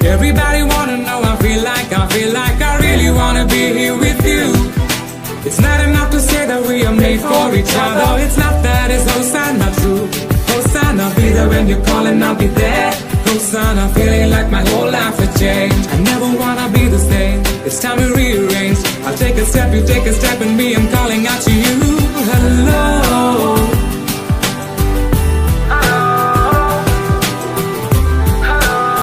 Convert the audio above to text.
Everybody wanna know, I feel like I really wanna be here with you. It's not enough to say that we are made for each other. It's not that, it's Hosanna true. Hosanna, be there when you're calling, I'll be there. Hosanna, feeling like my whole life has changed. I never wanna be the same, it's time to rearrange. I'll take a step, you take a step, and me, I'm calling out to you.